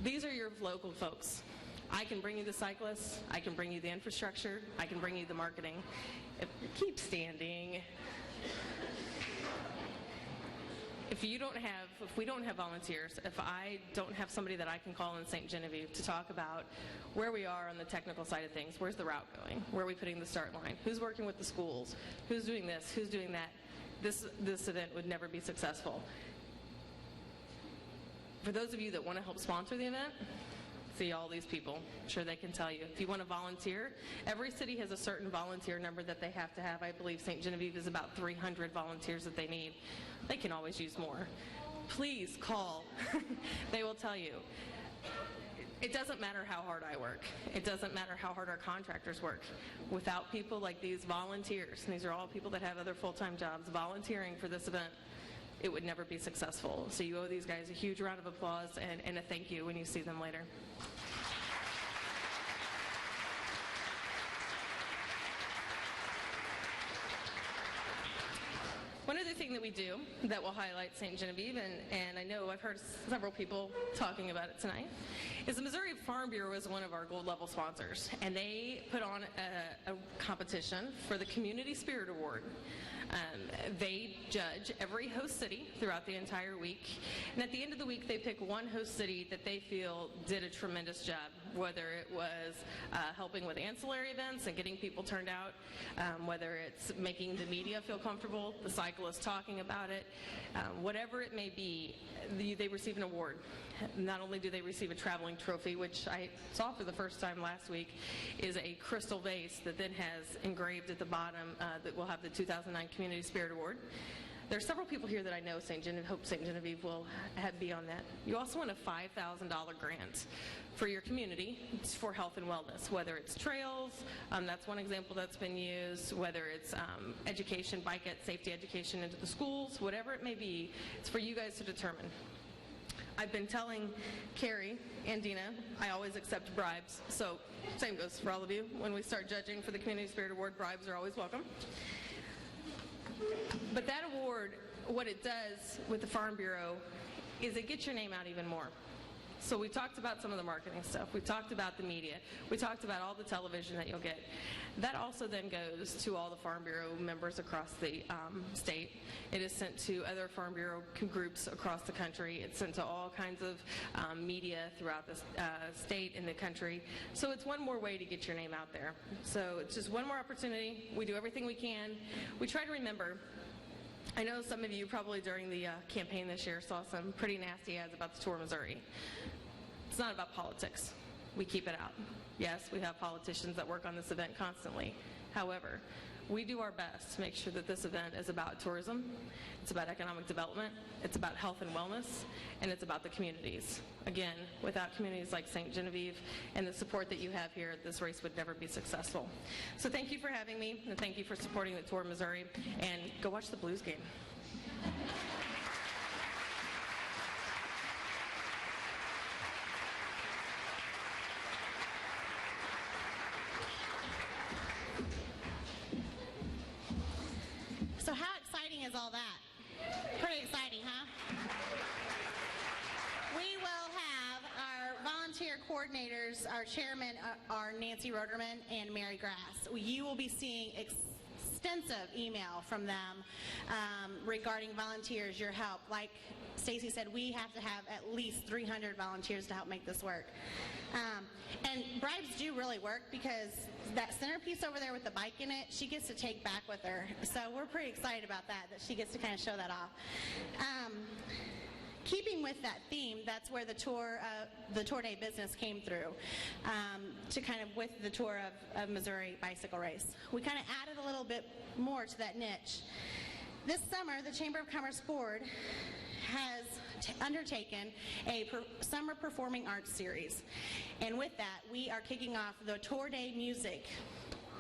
These are your local folks. I can bring you the cyclists. I can bring you the infrastructure. I can bring you the marketing. Keep standing. If we don't have volunteers, if I don't have somebody that I can call in St. Genevieve to talk about where we are on the technical side of things, where's the route going, where are we putting the start line, who's working with the schools, who's doing this, who's doing that, this event would never be successful. For those of you that want to help sponsor the event, see all these people. I'm sure they can tell you. If you want to volunteer, every city has a certain volunteer number that they have to have. I believe St. Genevieve is about 300 volunteers that they need. They can always use more. Please call. They will tell you. It doesn't matter how hard I work. It doesn't matter how hard our contractors work. Without people like these volunteers, and these are all people that have other full-time jobs, volunteering for this event, it would never be successful. So you owe these guys a huge round of applause and a thank you when you see them later. One of the thing that we do that will highlight St. Genevieve, and I know I've heard several people talking about it tonight, is the Missouri Farm Bureau is one of our gold level sponsors, and they put on a competition for the Community Spirit Award. They judge every host city throughout the entire week, and at the end of the week they pick one host city that they feel did a tremendous job, whether it was helping with ancillary events and getting people turned out, whether it's making the media feel comfortable, the cyclists talking about it, whatever it may be, they receive an award. Not only do they receive a traveling trophy, which I saw for the first time last week, is a crystal vase that then has engraved at the bottom that will have the 2009 Community Spirit Award. There are several people here that I know hope St. Genevieve will be on that. You also win a $5,000 grant for your community for health and wellness, whether it's trails, that's one example that's been used, whether it's education, Banquet, safety education into the schools, whatever it may be, it's for you guys to determine. I've been telling Carrie and Dina I always accept bribes, so same goes for all of you. When we start judging for the Community Spirit Award, bribes are always welcome. But that award, what it does with the Farm Bureau is it gets your name out even more. So we talked about some of the marketing stuff. We talked about the media. We talked about all the television that you'll get. That also then goes to all the Farm Bureau members across the state. It is sent to other Farm Bureau groups across the country. It's sent to all kinds of media throughout the state and the country. So it's one more way to get your name out there. So it's just one more opportunity. We do everything we can. We try to remember. I know some of you probably during the campaign this year saw some pretty nasty ads about the Tour of Missouri. It's not about politics. We keep it out. Yes, we have politicians that work on this event constantly. However, we do our best to make sure that this event is about tourism, it's about economic development, it's about health and wellness, and it's about the communities. Again, without communities like St. Genevieve and the support that you have here, this race would never be successful. So thank you for having me, and thank you for supporting the Tour of Missouri, and go watch the Blues game. So how exciting is all that? Pretty exciting, huh? We will have our volunteer coordinators, our chairmen are Nancy Roderman and Mary Grass. You will be seeing extensive email from them regarding volunteers, your help. Like Stacy said, we have to have at least 300 volunteers to help make this work. And bribes do really work because that centerpiece over there with the bike in it, she gets to take back with her. So we're pretty excited about that she gets to kind of show that off. Keeping with that theme, that's where the tour day business came through, to kind of with the tour of Missouri bicycle race. We kind of added a little bit more to that niche. This summer, the Chamber of Commerce Board has undertaken a summer performing arts series. And with that, we are kicking off the Tour Day Music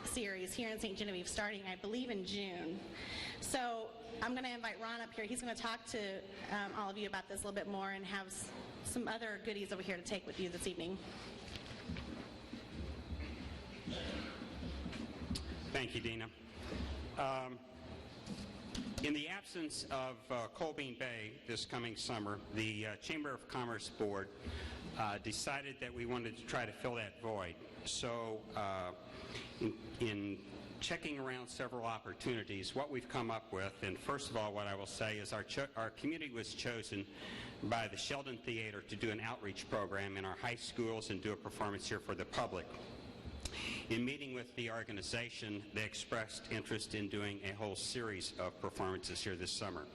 series here in St. Genevieve starting, I believe, in June. So I'm going to invite Ron up here. He's going to talk to all of you about this a little bit more and have some other goodies over here to take with you this evening. Thank you, Dina. In the absence of Colbean Bay this coming summer, the Chamber of Commerce Board decided that we wanted to try to fill that void. So in checking around several opportunities, what we've come up with, and first of all, what I will say is our community was chosen by the Sheldon Theater to do an outreach program in our high schools and do a performance here for the public. In meeting with the organization, they expressed interest in doing a whole series of performances here this summer.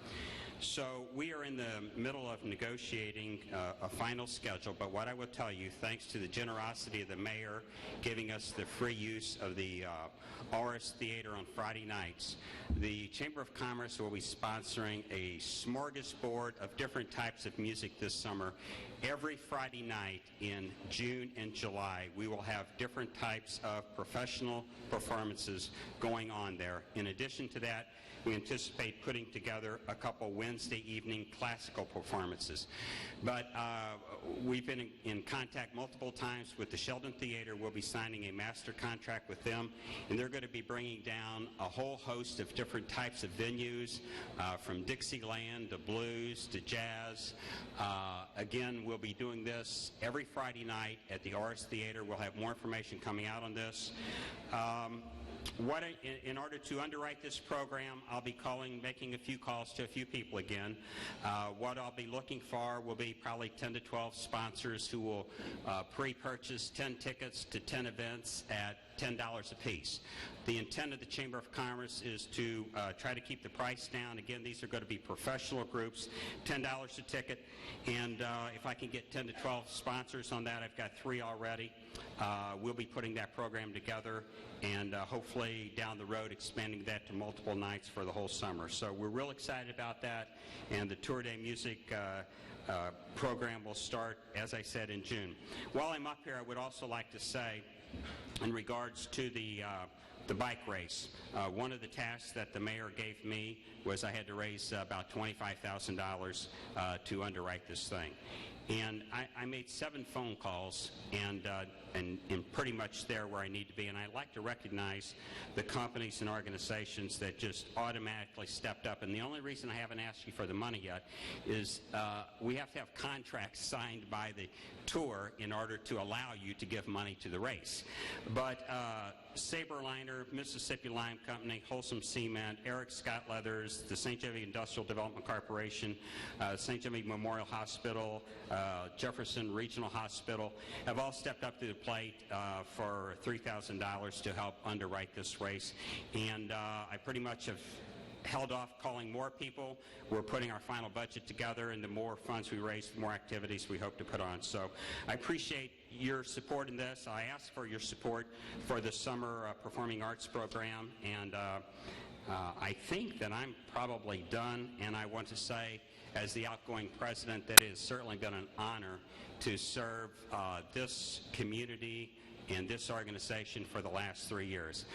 So we are in the middle of negotiating a final schedule, but what I will tell you, thanks to the generosity of the mayor giving us the free use of the Auris Theater on Friday nights, the Chamber of Commerce will be sponsoring a smorgasbord of different types of music this summer. Every Friday night in June and July, we will have different types of professional performances going on there. In addition to that, we anticipate putting together a couple Wednesday evening classical performances. But we've been in contact multiple times with the Sheldon Theater. We'll be signing a master contract with them, and they're going to be bringing down a whole host of different types of venues, from Dixieland to blues to jazz. Again, we'll be doing this every Friday night at the RS Theater. We'll have more information coming out on this. In order to underwrite this program, I'll be making a few calls to a few people again. What I'll be looking for will be probably 10 to 12 sponsors who will pre-purchase 10 tickets to 10 events at $10 a piece. The intent of the Chamber of Commerce is to try to keep the price down. Again, these are going to be professional groups, $10 a ticket, and if I can get 10 to 12 sponsors on that, I've got 3 already. We'll be putting that program together and hopefully down the road expanding that to multiple nights for the whole summer. So we're real excited about that, and the Tour de Musique program will start, as I said, in June. While I'm up here, I would also like to say, in regards to the bike race, one of the tasks that the mayor gave me was I had to raise about $25,000 to underwrite this thing. And I made 7 phone calls and pretty much there where I need to be. And I'd like to recognize the companies and organizations that just automatically stepped up. And the only reason I haven't asked you for the money yet is we have to have contracts signed by the tour in order to allow you to give money to the race. But Saberliner, Mississippi Lime Company, Wholesome Cement, Eric Scott Leathers, the St. Genevieve Industrial Development Corporation, St. Genevieve Memorial Hospital, Jefferson Regional Hospital have all stepped up to the plate for $3,000 to help underwrite this race. And I pretty much have held off calling more people. We're putting our final budget together, and the more funds we raise, the more activities we hope to put on. So I appreciate your support in this. I ask for your support for the summer performing arts program, and I think that I'm probably done, and I want to say, as the outgoing president, that it has certainly been an honor to serve this community and this organization for the last 3 years.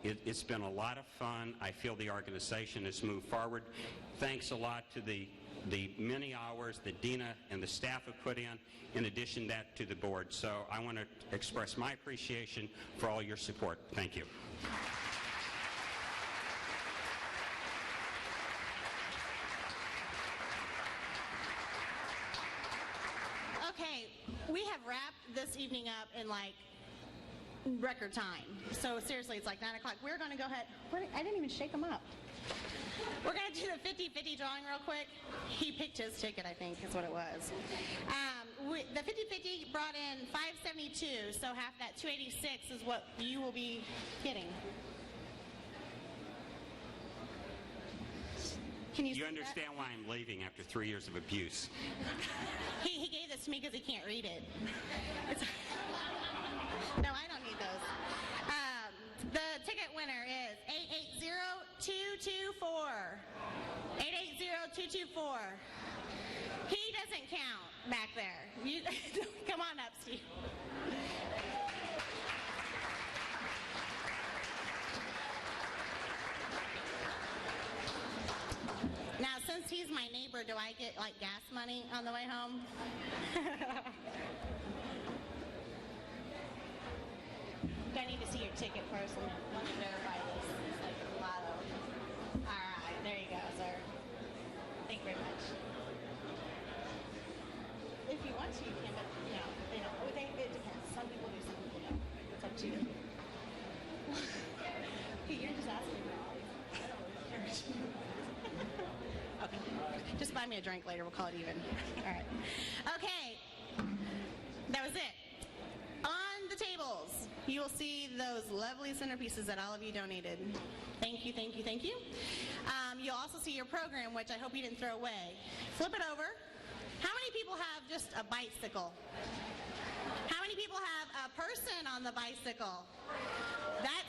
It's been a lot of fun. I feel the organization has moved forward. Thanks a lot to the many hours that Dina and the staff have put in addition that to the board. So I want to express my appreciation for all your support. Thank you. Okay, we have wrapped this evening up in like record time. So seriously, it's like 9 o'clock. We're going to go ahead. I didn't even shake them up. We're going to do the 50-50 drawing real quick. He picked his ticket, I think, is what it was. The 50-50 brought in $572, so half that $286 is what you will be getting. Can you understand why I'm leaving after 3 years of abuse? He gave this to me because he can't read it. No, I don't need those. The ticket winner is 880224. 880224. He doesn't count back there. Come on up, Steve. Now, since he's my neighbor, do I get like gas money on the way home? I need to see your ticket first. Let me verify this. It's like a lotto. All right, there you go, sir. Thank you very much. If you want to, you can, but you know, they don't. It depends. Some people do, some people don't. It's up to you. Okay, you're just asking me all these. I don't really care. Okay. Just buy me a drink later. We'll call it even. All right. Okay. That was it. On the tables, you will see those lovely centerpieces that all of you donated. Thank you, thank you, thank you. You'll also see your program, which I hope you didn't throw away. Flip it over. How many people have just a bicycle? How many people have a person on the bicycle? That